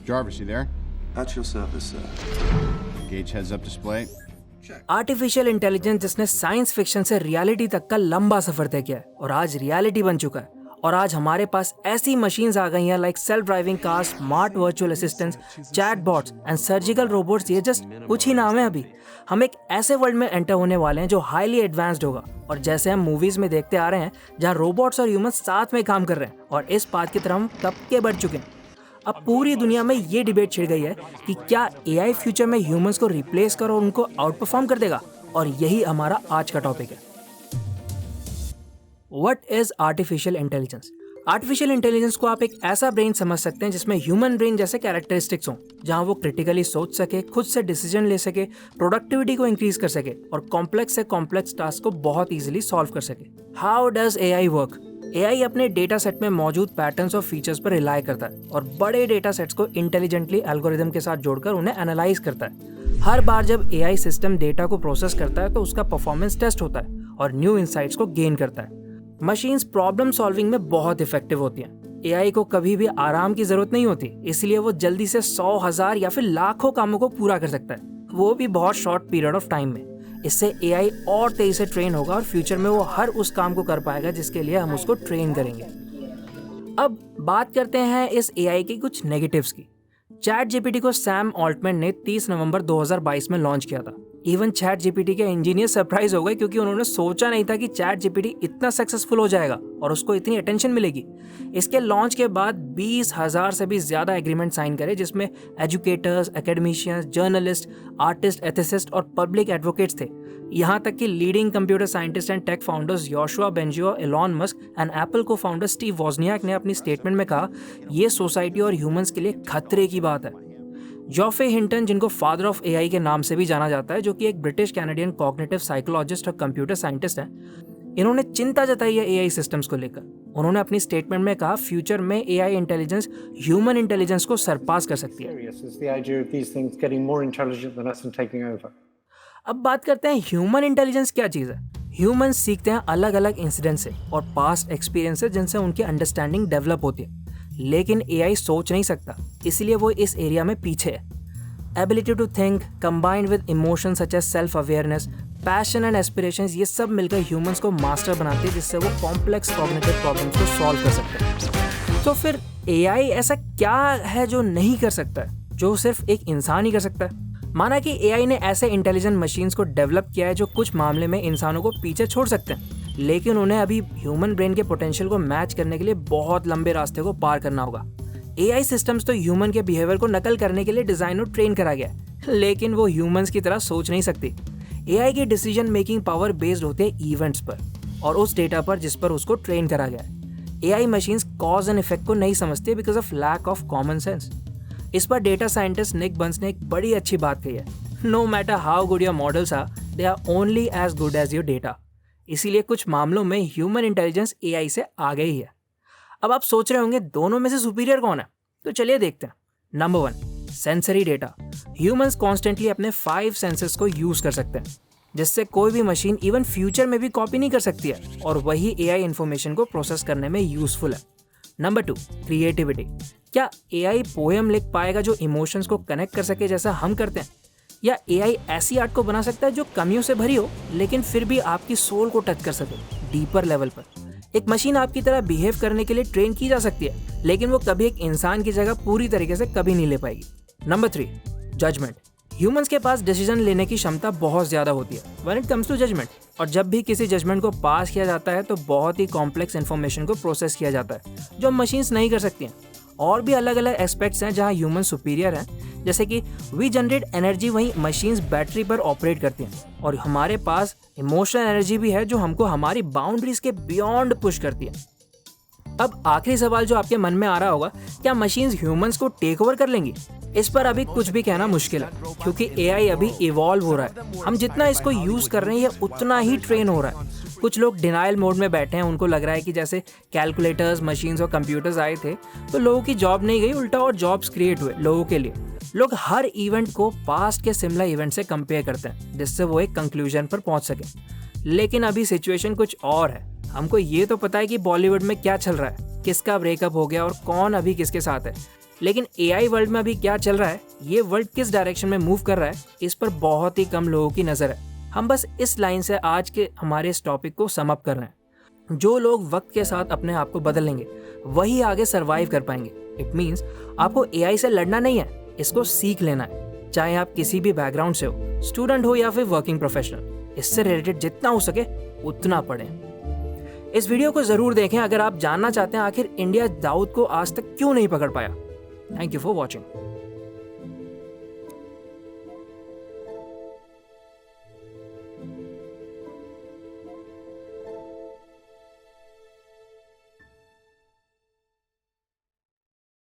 Jarvis, you there? At your service, sir. Gauge heads up display. Artificial intelligence जिसने science fiction से reality तक का लंबा सफर तय किया है और आज रियलिटी बन चुका है। और आज हमारे पास ऐसी मशीन्स आ गई हैं like self driving cars, smart virtual assistants, chatbots and surgical robots. ये जस्ट कुछ ही नाम है। अभी हम एक ऐसे वर्ल्ड में एंटर होने वाले हैं जो हाईली एडवांस्ड होगा और जैसे हम मूवीज में देखते आ रहे हैं जहाँ रोबोट्स और ह्यूमंस साथ में काम कर रहे हैं और इस बात की तरफ हम कब के बढ़ चुके हैं। अब पूरी दुनिया में ये डिबेट छिड़ गई है कि क्या एआई फ्यूचर में ह्यूमंस को रिप्लेस कर और उनको आउट परफॉर्म कर देगा, और यही हमारा आज का टॉपिक है। What is artificial intelligence? Artificial intelligence को आप एक ऐसा ब्रेन समझ सकते हैं जिसमें ह्यूमन ब्रेन जैसे कैरेक्टरिस्टिक्स हों, जहां वो क्रिटिकली सोच सके, खुद से डिसीजन ले सके, प्रोडक्टिविटी को इंक्रीज कर सके और कॉम्प्लेक्स से कॉम्प्लेक्स टास्क को बहुत इजीली सॉल्व कर सके। How does AI work? AI अपने डेटा सेट में मौजूद पैटर्न्स और फीचर्स पर रिलाय करता है और बड़े डेटा सेट्स को इंटेलिजेंटली एल्गोरिदम के साथ जोड़कर उन्हें एनालाइज करता है। हर बार जब एआई सिस्टम डेटा को प्रोसेस करता है तो उसका परफॉर्मेंस टेस्ट होता है और न्यू इंसाइट्स को गेन करता है। मशीन्स प्रॉब्लम सॉल्विंग में बहुत इफेक्टिव होती हैं। एआई को कभी भी आराम की जरूरत नहीं होती, इसलिए वो जल्दी से 100, 1000 या फिर लाखों कामों को पूरा कर सकता है, वो भी बहुत शॉर्ट पीरियड ऑफ टाइम में। इससे एआई और तेजी से ट्रेन होगा और फ्यूचर में वो हर उस काम को कर पाएगा जिसके लिए हम उसको ट्रेन करेंगे। अब बात करते हैं इस एआई की कुछ नेगेटिव्स की। चैट जीपीटी को सैम ऑल्टमैन ने 30 नवंबर 2022 में लॉन्च किया था। इवन चैट जीपीटी के इंजीनियर सरप्राइज हो गए क्योंकि उन्होंने सोचा नहीं था कि चैट जीपीटी इतना सक्सेसफुल हो जाएगा और उसको इतनी अटेंशन मिलेगी। इसके लॉन्च के बाद 20,000 से भी ज्यादा एग्रीमेंट साइन करे, जिसमें educators, academicians, journalist, artist, ethicist और पब्लिक एडवोकेट्स थे। यहाँ तक कि leading computer scientist and tech founders Yoshua Bengio, Elon Musk and Apple co-founder Steve Wozniak ने अपनी स्टेटमेंट में कहा, ये सोसाइटी और ह्यूमंस के लिए खतरे की बात है। जॉफे हिंटन, जिनको फादर ऑफ एआई के नाम से भी जाना जाता है, जो कि एक ब्रिटिश कैनेडियन कॉग्निटिव साइकोलॉजिस्ट और कंप्यूटर साइंटिस्ट हैं, इन्होंने चिंता जताई है एआई सिस्टम्स को लेकर। उन्होंने अपनी स्टेटमेंट में कहा, फ्यूचर में एआई इंटेलिजेंस ह्यूमन इंटेलिजेंस को सरपास कर सकती है। अब बात करते हैं ह्यूमन इंटेलिजेंस क्या चीज़ है। ह्यूमंस सीखते हैं अलग अलग इंसिडेंट से और पास्ट एक्सपीरियंसेस जिनसे उनकी अंडरस्टैंडिंग डेवलप होती है, लेकिन एआई सोच नहीं सकता, इसलिए वो इस एरिया में पीछे है। Ability to think combined with emotions such as self awareness, passion and aspirations, ये सब मिलकर ह्यूमंस को मास्टर बनाते हैं जिससे वो कॉम्प्लेक्स कॉग्निटिव प्रॉब्लम्स को सॉल्व कर सकते हैं। तो फिर एआई ऐसा क्या है जो नहीं कर सकता है, जो सिर्फ एक इंसान ही कर सकता है? माना कि एआई ने ऐसे इंटेलिजेंट मशीन्स को डेवलप किया है जो कुछ मामले में इंसानों को पीछे छोड़ सकते हैं, लेकिन उन्हें अभी ह्यूमन ब्रेन के पोटेंशियल को मैच करने के लिए बहुत लंबे रास्ते को पार करना होगा। एआई सिस्टम्स तो ह्यूमन के बिहेवियर को नकल करने के लिए डिजाइन और ट्रेन करा गया है, लेकिन वो ह्यूमंस की तरह सोच नहीं सकती। एआई की डिसीजन मेकिंग पावर बेस्ड होते हैं इवेंट्स पर और उस डेटा पर जिस पर उसको ट्रेन करा गया है। AI machines cause and effect को नहीं समझती because of lack of common sense. इस पर डेटा साइंटिस्ट निक बंस ने एक बड़ी अच्छी बात कही है, no matter how good your models are, they are only as good as your data. इसीलिए कुछ मामलों में ह्यूमन इंटेलिजेंस एआई से आगे ही है। अब आप सोच रहे होंगे दोनों में से सुपीरियर कौन है, तो चलिए देखते हैं। Number 1, sensory data. Humans constantly अपने 5 सेंसेस को यूज कर सकते हैं, जिससे कोई भी मशीन इवन फ्यूचर में भी कॉपी नहीं कर सकती है, और वही एआई इंफॉर्मेशन को प्रोसेस करने में यूजफुल है। Number 2, creativity. क्या एआई पोएम लिख पाएगा जो इमोशंस को कनेक्ट कर सके जैसा हम करते हैं, या एआई ऐसी आर्ट को बना सकता है जो कमियों से भरी हो लेकिन फिर भी आपकी सोल को टच कर सके डीपर लेवल पर? एक मशीन आपकी तरह बिहेव करने के लिए ट्रेन की जा सकती है, लेकिन वो कभी एक इंसान की जगह पूरी तरीके से कभी नहीं ले पाएगी। Number 3, judgement. ह्यूमंस के पास डिसीजन लेने की क्षमता बहुत ज्यादा होती है when it comes to judgement, और जब भी किसी जजमेंट को पास किया जाता है तो बहुत ही कॉम्प्लेक्स इन्फॉर्मेशन को प्रोसेस किया जाता है जो मशीन्स नहीं कर सकती हैं। और भी अलग अलग एस्पेक्ट्स हैं जहां ह्यूमन सुपीरियर हैं, जैसे कि वी जनरेट एनर्जी, वहीं मशीन्स बैटरी पर ऑपरेट करती हैं, और हमारे पास इमोशनल एनर्जी भी है जो हमको हमारी बाउंड्रीज के बियॉन्ड पुश करती है। अब आखिरी सवाल जो आपके मन में आ रहा होगा, क्या मशीन्स ह्यूमंस को टेक ओवर कर लेंगी? इस पर अभी कुछ भी कहना मुश्किल है, क्योंकि एआई अभी इवॉल्व हो रहा है। हम जितना इसको यूज कर रहे हैं ये उतना ही ट्रेन हो रहा है। कुछ लोग डिनाइल मोड में बैठे हैं, उनको लग रहा है कि जैसे कैलकुलेटर्स, मशीन्स और कंप्यूटर्स आए थे तो लोगों की जॉब नहीं गई, उल्टा और जॉब्स क्रिएट हुए लोगों के लिए। लोग हर इवेंट को पास्ट के सिमिलर इवेंट से कंपेयर करते हैं जिससे वो एक कंक्लूजन पर पहुंच सके, लेकिन अभी सिचुएशन कुछ और है। हमको ये तो पता है कि बॉलीवुड में क्या चल रहा है, किसका ब्रेकअप हो गया और कौन अभी किसके साथ है, लेकिन एआई वर्ल्ड में अभी क्या चल रहा है, ये वर्ल्ड किस डायरेक्शन में मूव कर रहा है, इस पर बहुत ही कम लोगों की नज़र है। हम बस इस लाइन से आज के हमारे इस टॉपिक को सम अप कर रहे हैं। जो लोग वक्त के साथ अपने आप को बदल लेंगे वही आगे सर्वाइव कर पाएंगे। इट मीन्स आपको एआई से लड़ना नहीं है, इसको सीख लेना है। चाहे आप किसी भी बैकग्राउंड से हो, स्टूडेंट हो या फिर वर्किंग प्रोफेशनल, इससे रिलेटेड जितना हो सके उतना पढ़ें। इस वीडियो को ज़रूर देखें अगर आप जानना चाहते हैं आखिर इंडिया दाऊद को आज तक क्यों नहीं पकड़ पाया। Thank you for watching.